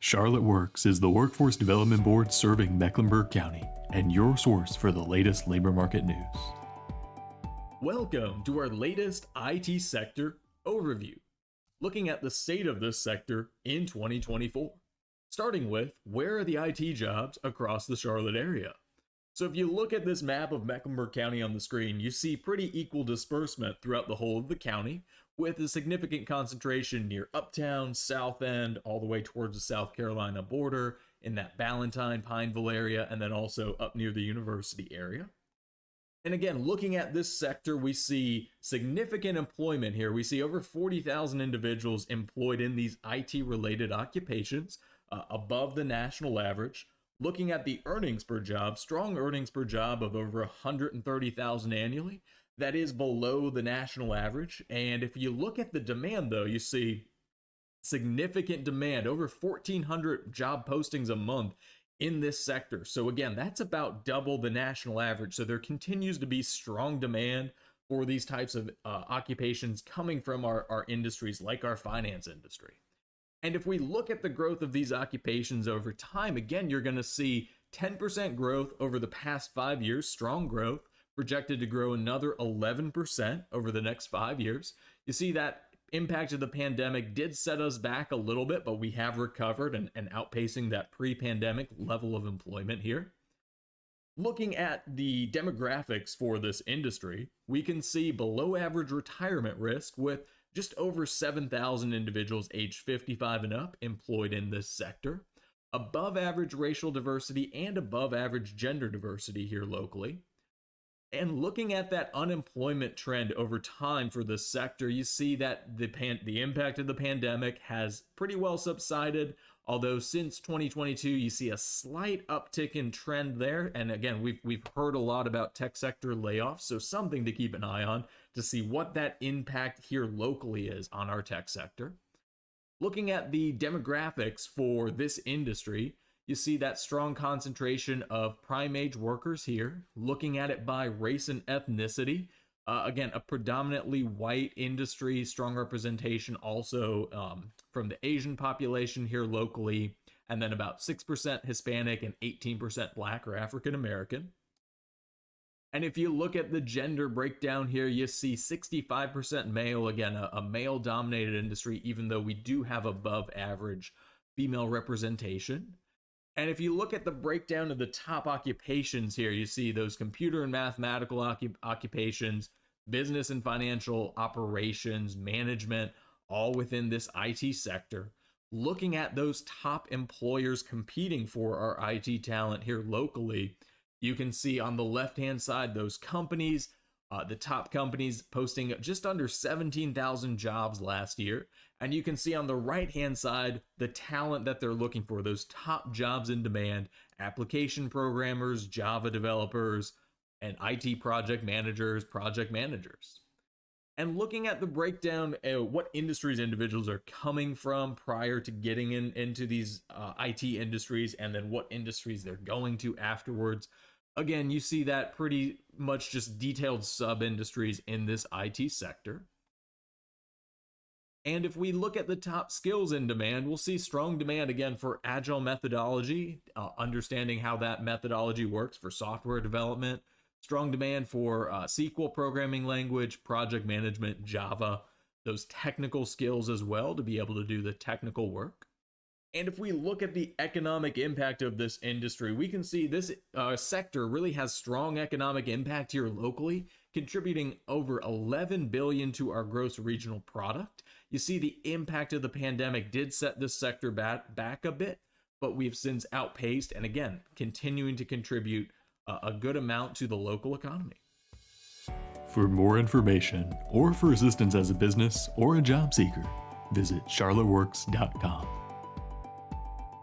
Charlotte Works is the workforce development board serving Mecklenburg County and your source for the latest labor market news. Welcome to our latest IT sector overview, looking at the state of this sector in 2024, starting with where are the IT jobs across the Charlotte area. So if you look at this map of Mecklenburg County on the screen, you see pretty equal disbursement throughout the whole of the county, with a significant concentration near Uptown, South End, all the way towards the South Carolina border, in that Ballantyne, Pineville area, and then also up near the university area. And again, looking at this sector, we see significant employment here. We see over 40,000 individuals employed in these IT-related occupations, above the national average. Looking at the earnings per job, strong earnings per job of over 130,000 annually. That is below the national average. And if you look at the demand, though, you see significant demand, over 1,400 job postings a month in this sector. So again, that's about double the national average. So there continues to be strong demand for these types of occupations coming from our industries, like our finance industry. And if we look at the growth of these occupations over time, again, you're going to see 10% growth over the past 5 years, strong growth, projected to grow another 11% over the next 5 years. You see that impact of the pandemic did set us back a little bit, but we have recovered and outpacing that pre-pandemic level of employment here. Looking at the demographics for this industry, we can see below average retirement risk with just over 7,000 individuals aged 55 and up employed in this sector, above average racial diversity and above average gender diversity here locally. And looking at that unemployment trend over time for this sector, you see that the impact of the pandemic has pretty well subsided, although since 2022, you see a slight uptick in trend there. And again, we've heard a lot about tech sector layoffs, so something to keep an eye on to see what that impact here locally is on our tech sector. Looking at the demographics for this industry, you see that strong concentration of prime age workers here. Looking at it by race and ethnicity, again, a predominantly white industry, strong representation also from the Asian population here locally, and then about 6% Hispanic and 18% Black or African American. And if you look at the gender breakdown here, you see 65% male, again, a male-dominated industry, even though we do have above average female representation. And if you look at the breakdown of the top occupations here, you see those computer and mathematical occupations, business and financial operations, management, all within this IT sector. Looking at those top employers competing for our IT talent here locally, you can see on the left-hand side those companies, the top companies posting just under 17,000 jobs last year. And you can see on the right-hand side the talent that they're looking for, those top jobs in demand: application programmers, Java developers, and IT project managers. And looking at the breakdown, what industries individuals are coming from prior to getting into these IT industries, and then what industries they're going to afterwards. Again, you see that pretty much just detailed sub-industries in this IT sector. And if we look at the top skills in demand, we'll see strong demand again for agile methodology, understanding how that methodology works for software development, strong demand for SQL programming language, project management, Java, those technical skills as well to be able to do the technical work. And if we look at the economic impact of this industry, we can see this sector really has strong economic impact here locally, contributing over $11 billion to our gross regional product. You see the impact of the pandemic did set this sector back a bit, but we've since outpaced and again, continuing to contribute a good amount to the local economy. For more information or for assistance as a business or a job seeker, visit charlotteworks.com.